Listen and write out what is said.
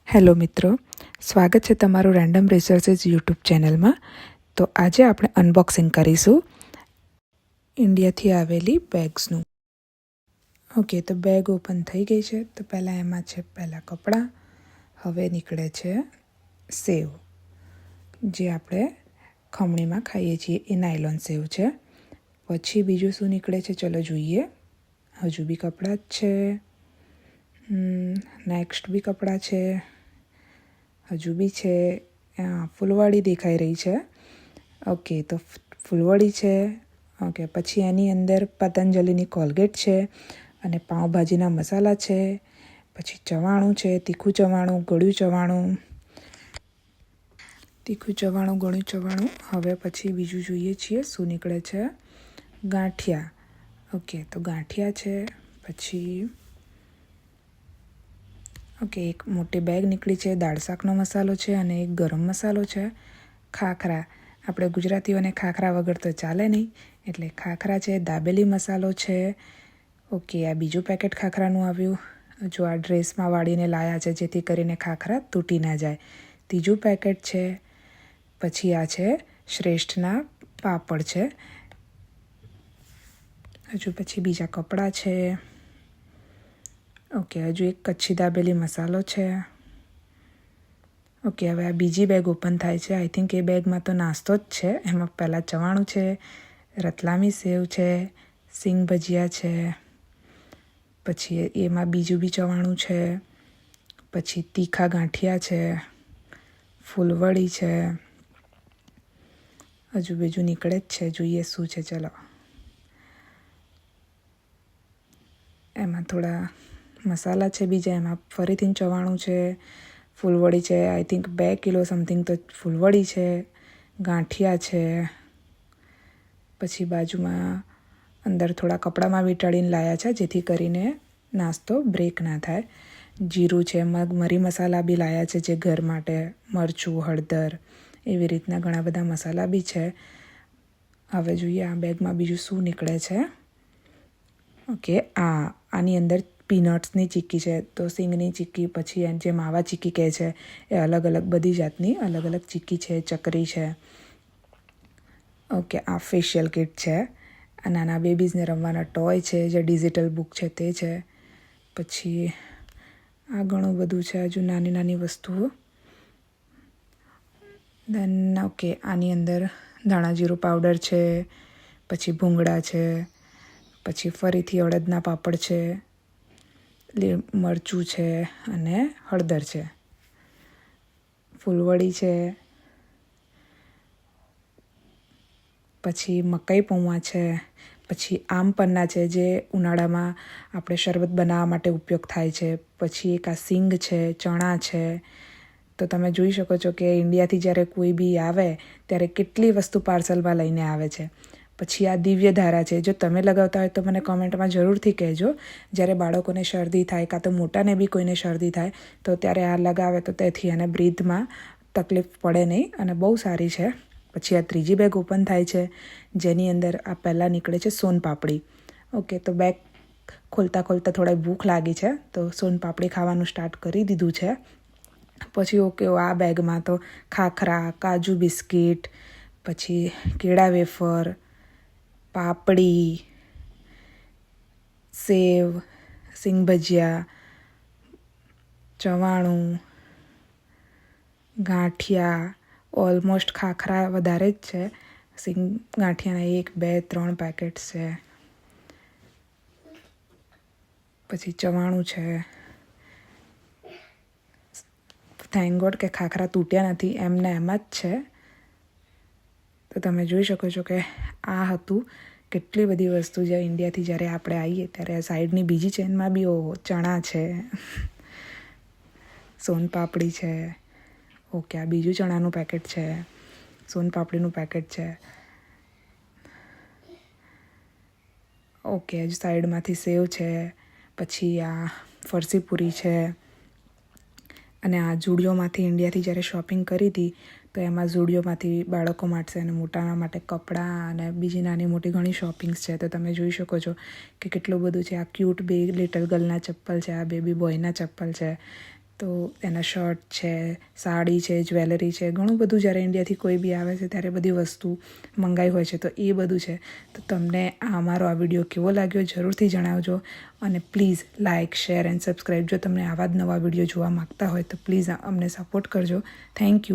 Hello મિત્રો, સ્વાગત છે તમારું રેન્ડમ રિસર્ચેસ યુટ્યુબ ચેનલમાં. તો આજે આપણે અનબોક્સિંગ કરીશું ઇન્ડિયાથી આવેલી બેગ્સનું. ઓકે, તો બેગ ઓપન થઈ ગઈ છે. તો પહેલાં એમાં છે કપડાં, હવે નીકળે છે સેવ, જે આપણે ખમણીમાં ખાઈએ છીએ એ નાયલોન સેવ છે. પછી બીજું શું નીકળે છે ચલો જોઈએ. હજુ બી કપડાં જ છે. નેક્સ્ટ બી કપડાં છે, હજુ બી છે. ફૂલવાળી દેખાઈ રહી છે. ઓકે, તો ફૂલવાળી છે. ઓકે, પછી એની અંદર પતંજલિની કોલગેટ છે અને પાઉંભાજીના મસાલા છે. પછી ચવાણું છે, તીખું ચવાણું, ગળ્યું ચવાણું. હવે પછી બીજું જોઈએ છીએ શું નીકળે છે. ગાંઠિયા. ઓકે, તો ગાંઠિયા છે. પછી એક મોટી બેગ નીકળી છે. દાળ શાકનો મસાલો છે અને એક ગરમ મસાલો છે. ખાખરા. આપણે ગુજરાતીઓને ખાખરા વગર તો ચાલે નહીં, એટલે ખાખરા છે. દાબેલી મસાલો છે. ઓકે, આ બીજું પેકેટ ખાખરાનું આવ્યું. જો આ ડ્રેસમાં વાળીને લાયા છે જેથી કરીને ખાખરા તૂટી ના જાય. ત્રીજું પેકેટ છે. પછી આ છે શ્રેષ્ઠના પાપડ છે. હજુ પછી બીજા કપડાં છે. ઓકે, હજુ એક કચ્છી દાબેલી મસાલો છે. ઓકે, હવે આ બીજી બેગ ઓપન થાય છે. આઈ થિંક એ બેગમાં તો નાસ્તો જ છે. એમાં પહેલાં ચવાણું છે, રતલામી સેવ છે, સિંગ ભજીયા છે. પછી એમાં બીજું બી ચવાણું છે. પછી તીખા ગાંઠિયા છે, ફૂલવડી છે. હજુ બીજું નીકળે જ છે. જોઈએ શું છે ચલો. એમાં થોડા મસાલા છે બીજા, એમાં ફરીથી ચવાણું છે, ફૂલવડી છે. આઈ થિંક 2 કિલો સમથિંગ તો ફૂલવડી છે, ગાંઠિયા છે. પછી બાજુમાં અંદર થોડા કપડામાં વીંટાળીને લાયા છે જેથી કરીને નાસ્તો બ્રેક ના થાય. જીરું છે, મરી મસાલા બી લાયા છે જે ઘર માટે, મરચું, હળદર, એવી રીતના ઘણા બધા મસાલા બી છે. હવે જોઈએ આ બેગમાં બીજું શું નીકળે છે. ઓકે, આની અંદર પીનટ્સની ચીક્કી છે. તો સિંગની ચીક્કી, પછી જે માવા ચીક્કી કહે છે એ અલગ અલગ બધી જાતની અલગ અલગ ચીક્કી છે. ચકરી છે. ઓકે, આ ફેશિયલ કિટ છે. આ નાના બેબીઝને રમવાના ટોય છે, જે ડિજિટલ બુક છે તે છે. પછી આ ઘણું બધું છે, હજુ નાની નાની વસ્તુઓ. દેન ઓકે, આની અંદર ધાણા જીરું પાવડર છે, પછી ભૂંગળા છે, પછી ફરીથી અડદના પાપડ છે, મરચું છે અને હળદર છે. ફૂલવડી છે. પછી મકાઈ પૌવા છે. પછી આમ પન્ના છે, જે ઉનાળામાં આપણે શરબત બનાવવા માટે ઉપયોગ થાય છે. પછી એક આ સિંગ છે, ચણા છે. તો તમે જોઈ શકો છો કે ઇન્ડિયાથી જ્યારે કોઈ બી આવે ત્યારે કેટલી વસ્તુ પાર્સલમાં લઈને આવે છે. પછી આ દિવ્ય ધારા છે. જો તમે લગાવતા હોય તો મને કોમેન્ટમાં જરૂરથી કહેજો. જ્યારે બાળકોને શરદી થાય, કાં તો મોટાને બી કોઈને શરદી થાય તો ત્યારે આ લગાવે તો તેથી એને બ્રીથમાં તકલીફ પડે નહીં અને બહુ સારી છે. પછી આ ત્રીજી બેગ ઓપન થાય છે, જેની અંદર આ પહેલાં નીકળે છે સોનપાપડી. ઓકે, તો બેગ ખોલતા થોડી ભૂખ લાગી છે તો સોનપાપડી ખાવાનું સ્ટાર્ટ કરી દીધું છે. પછી ઓકે, આ બેગમાં તો ખાખરા, કાજુ બિસ્કિટ, પછી કેળા વેફર, પાપડી, સેવ, સિંગ ભજીયા, ચવાણું, ગાંઠિયા. ઓલમોસ્ટ ખાખરા વધારે જ છે. સિંગ ગાંઠિયાના 1, 2, 3 પેકેટ્સ છે. પછી ચવાણું છે. થેન્ક ગોડ કે ખાખરા તૂટ્યા નથી, એમને એમ જ છે. તો તમે જોઈ શકો છો કે આ હતું. કેટલી બધી વસ્તુ જે ઇન્ડિયાથી જ્યારે આપણે આવીએ ત્યારે સાઈડની બીજી ચેનમાં બી ચણા છે, સોનપાપડી છે. ઓકે, આ બીજું ચણાનું પેકેટ છે, સોનપાપડીનું પેકેટ છે. ઓકે, હજુ સાઈડમાંથી સેવ છે. પછી આ ફરસી પૂરી છે. અને આ ઝૂડિયોમાંથી ઇન્ડિયાથી જ્યારે શોપિંગ કરી હતી તો એમાં ઝૂડિયોમાંથી બાળકો માટે અને મોટાના માટે કપડાં અને બીજી નાની મોટી ઘણી શોપિંગ્સ છે. તો તમે જોઈ શકો છો કે કેટલું બધું છે. આ ક્યુટ બે લિટલ ગર્લના ચપ્પલ છે, આ બેબી બોયના ચપ્પલ છે. તો એના શર્ટ છે, સાડી છે, જ્વેલરી છે, ઘણું બધું જ્યારે ઇન્ડિયાથી કોઈ બી આવે છે ત્યારે બધી વસ્તુ મંગાવી હોય છે, તો એ બધું છે. તો તમને અમારો આ વિડીયો કેવો લાગ્યો જરૂરથી જણાવજો, અને please like, share and subscribe. જો તમને આવા જ નવા વિડીયો જોવા માગતા હોય તો પ્લીઝ અમને સપોર્ટ કરજો. Thank you.